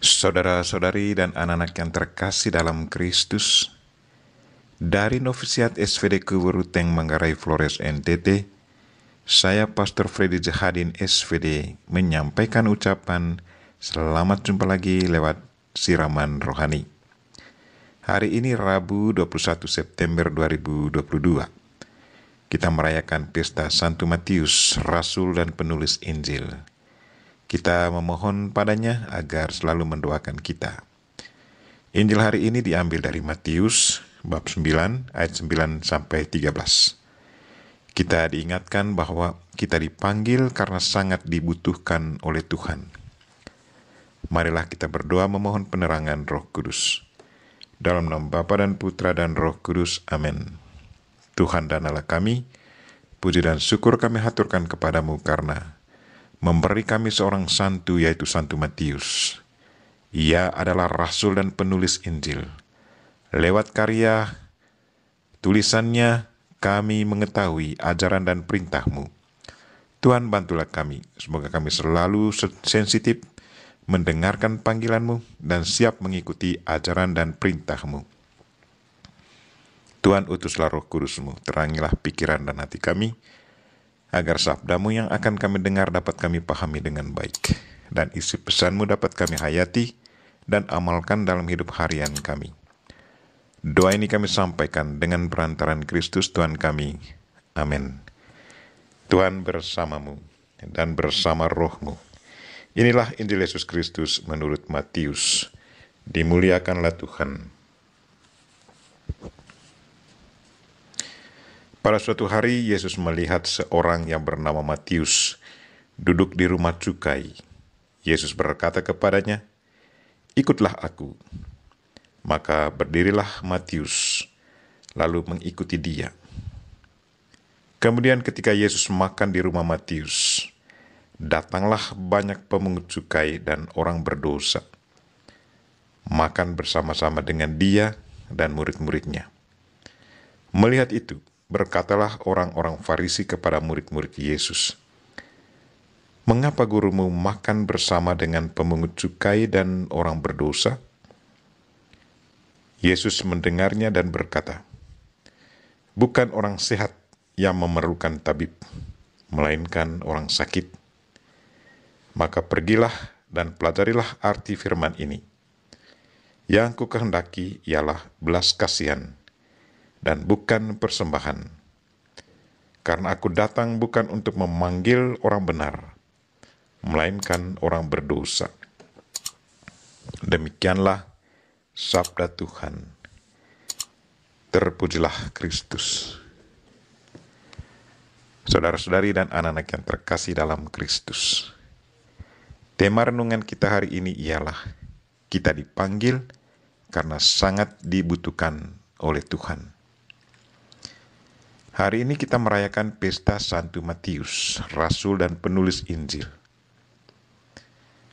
Saudara-saudari dan anak-anak yang terkasih dalam Kristus, dari Novisiat SVD Kuburuteng Manggarai Flores NTT, saya Pastor Freddy Jahadin SVD menyampaikan ucapan selamat jumpa lagi lewat siraman rohani. Hari ini Rabu 21 September 2022. Kita merayakan pesta Santo Matius, Rasul dan penulis Injil. Kita memohon padanya agar selalu mendoakan kita. Injil hari ini diambil dari Matius bab 9 ayat 9 sampai 13. Kita diingatkan bahwa kita dipanggil karena sangat dibutuhkan oleh Tuhan. Marilah kita berdoa memohon penerangan Roh Kudus. Dalam nama Bapa dan Putra dan Roh Kudus. Amin. Tuhan dan Allah kami, puji dan syukur kami haturkan kepadamu karena memberi kami seorang santo, yaitu Santo Matius. Ia adalah rasul dan penulis Injil. Lewat karya tulisannya, kami mengetahui ajaran dan perintah-Mu. Tuhan, bantulah kami, semoga kami selalu sensitif mendengarkan panggilan-Mu dan siap mengikuti ajaran dan perintah-Mu. Tuhan, utuslah Roh Kudus-Mu, terangilah pikiran dan hati kami, agar sabda-Mu yang akan kami dengar dapat kami pahami dengan baik, dan isi pesan-Mu dapat kami hayati dan amalkan dalam hidup harian kami. Doa ini kami sampaikan dengan perantaran Kristus Tuhan kami. Amin. Tuhan bersamamu dan bersama roh-Mu. Inilah Injil Yesus Kristus menurut Matius. Dimuliakanlah Tuhan. Pada suatu hari, Yesus melihat seorang yang bernama Matius duduk di rumah cukai. Yesus berkata kepadanya, "Ikutlah aku." Maka berdirilah Matius, lalu mengikuti dia. Kemudian ketika Yesus makan di rumah Matius, datanglah banyak pemungut cukai dan orang berdosa, makan bersama-sama dengan dia dan murid-muridnya. Melihat itu, berkatalah orang-orang Farisi kepada murid-murid Yesus, "Mengapa gurumu makan bersama dengan pemungut cukai dan orang berdosa?" Yesus mendengarnya dan berkata, "Bukan orang sehat yang memerlukan tabib, melainkan orang sakit. Maka pergilah dan pelajarilah arti firman ini. Yang kukehendaki ialah belas kasihan, dan bukan persembahan. Karena aku datang bukan untuk memanggil orang benar, melainkan orang berdosa." Demikianlah sabda Tuhan. Terpujilah Kristus. Saudara-saudari dan anak-anak yang terkasih dalam Kristus, tema renungan kita hari ini ialah kita dipanggil karena sangat dibutuhkan oleh Tuhan. Hari ini kita merayakan pesta Santo Matius, Rasul dan penulis Injil.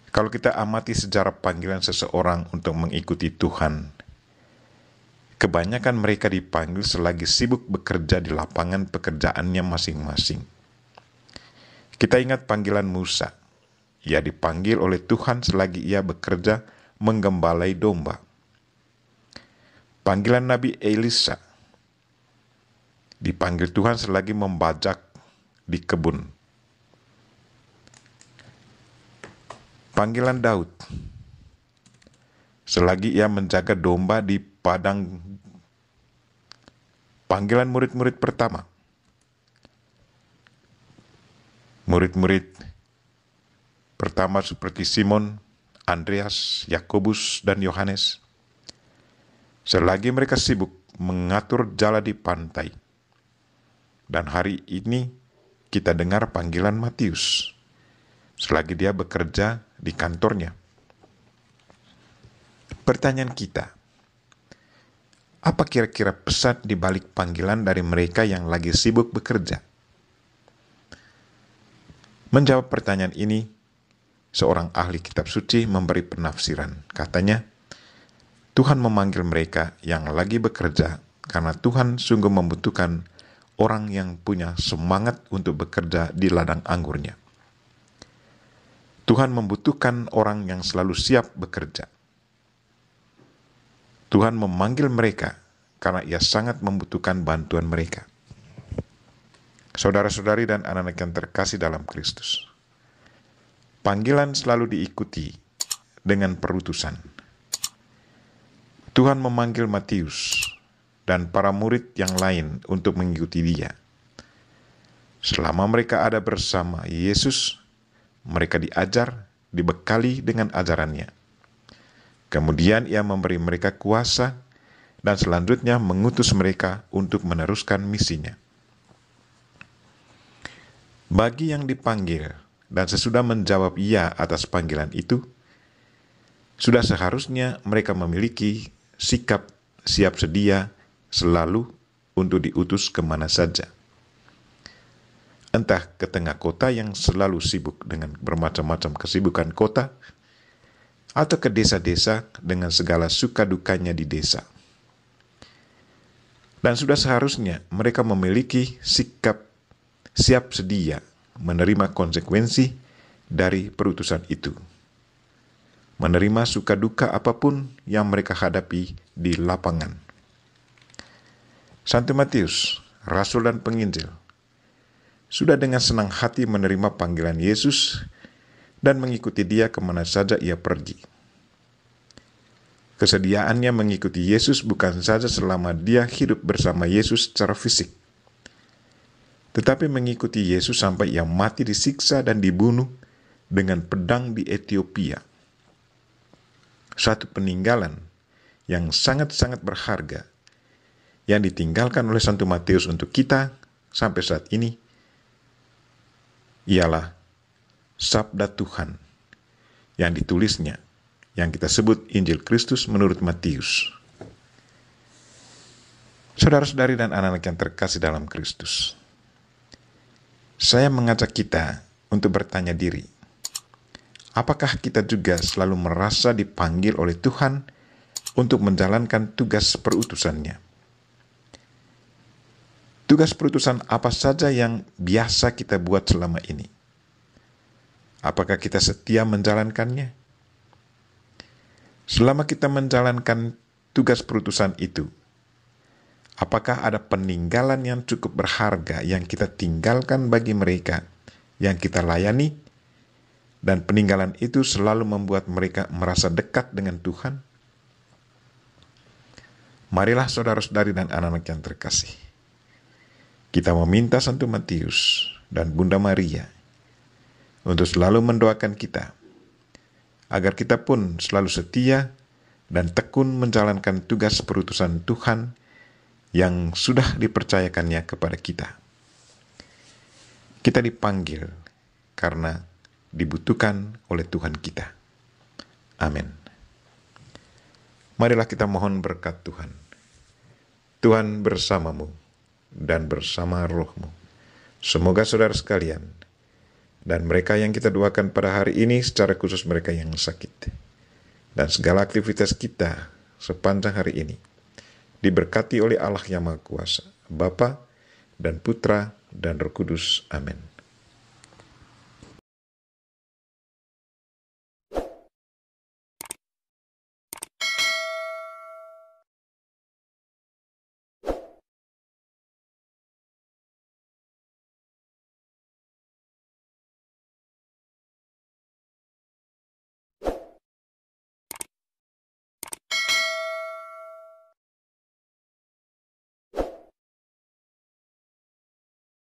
Kalau kita amati sejarah panggilan seseorang untuk mengikuti Tuhan, kebanyakan mereka dipanggil selagi sibuk bekerja di lapangan pekerjaannya masing-masing. Kita ingat panggilan Musa. Ia dipanggil oleh Tuhan selagi ia bekerja menggembalai domba. Panggilan Nabi Elisa, dipanggil Tuhan selagi membajak di kebun. Panggilan Daud, selagi ia menjaga domba di padang. Panggilan murid-murid pertama, murid-murid pertama seperti Simon, Andreas, Yakobus, dan Yohanes, selagi mereka sibuk mengatur jala di pantai. Dan hari ini kita dengar panggilan Matius, selagi dia bekerja di kantornya. Pertanyaan kita, apa kira-kira pesan di balik panggilan dari mereka yang lagi sibuk bekerja? Menjawab pertanyaan ini, seorang ahli kitab suci memberi penafsiran. Katanya, Tuhan memanggil mereka yang lagi bekerja karena Tuhan sungguh membutuhkan orang yang punya semangat untuk bekerja di ladang anggurnya. Tuhan membutuhkan orang yang selalu siap bekerja. Tuhan memanggil mereka karena Ia sangat membutuhkan bantuan mereka. Saudara-saudari dan anak-anak yang terkasih dalam Kristus, panggilan selalu diikuti dengan perutusan. Tuhan memanggil Matius dan para murid yang lain untuk mengikuti Dia. Selama mereka ada bersama Yesus, mereka diajar, dibekali dengan ajarannya. Kemudian Ia memberi mereka kuasa dan selanjutnya mengutus mereka untuk meneruskan misinya. Bagi yang dipanggil dan sesudah menjawab iya atas panggilan itu, sudah seharusnya mereka memiliki sikap siap sedia selalu untuk diutus kemana saja. Entah ke tengah kota yang selalu sibuk dengan bermacam-macam kesibukan kota, atau ke desa-desa dengan segala suka dukanya di desa. Dan sudah seharusnya mereka memiliki sikap siap sedia menerima konsekuensi dari perutusan itu. Menerima suka duka apapun yang mereka hadapi di lapangan. Santo Matius, Rasul dan Penginjil, sudah dengan senang hati menerima panggilan Yesus dan mengikuti Dia kemana saja Ia pergi. Kesediaannya mengikuti Yesus bukan saja selama dia hidup bersama Yesus secara fisik, tetapi mengikuti Yesus sampai Ia mati disiksa dan dibunuh dengan pedang di Ethiopia. Suatu peninggalan yang sangat-sangat berharga yang ditinggalkan oleh Santo Matius untuk kita sampai saat ini ialah Sabda Tuhan yang ditulisnya, yang kita sebut Injil Kristus menurut Matius. Saudara-saudari dan anak-anak yang terkasih dalam Kristus, saya mengajak kita untuk bertanya diri, apakah kita juga selalu merasa dipanggil oleh Tuhan untuk menjalankan tugas perutusannya? Tugas perutusan apa saja yang biasa kita buat selama ini? Apakah kita setia menjalankannya? Selama kita menjalankan tugas perutusan itu, apakah ada peninggalan yang cukup berharga yang kita tinggalkan bagi mereka yang kita layani, dan peninggalan itu selalu membuat mereka merasa dekat dengan Tuhan? Marilah saudara-saudari dan anak-anak yang terkasih, kita meminta Santo Matius dan Bunda Maria untuk selalu mendoakan kita, agar kita pun selalu setia dan tekun menjalankan tugas perutusan Tuhan yang sudah dipercayakannya kepada kita. Kita dipanggil karena dibutuhkan oleh Tuhan kita. Amin. Marilah kita mohon berkat Tuhan. Tuhan bersamamu dan bersama rohmu. Semoga saudara sekalian dan mereka yang kita doakan pada hari ini, secara khusus mereka yang sakit, dan segala aktivitas kita sepanjang hari ini diberkati oleh Allah yang Maha Kuasa, Bapa dan Putra dan Roh Kudus. Amin.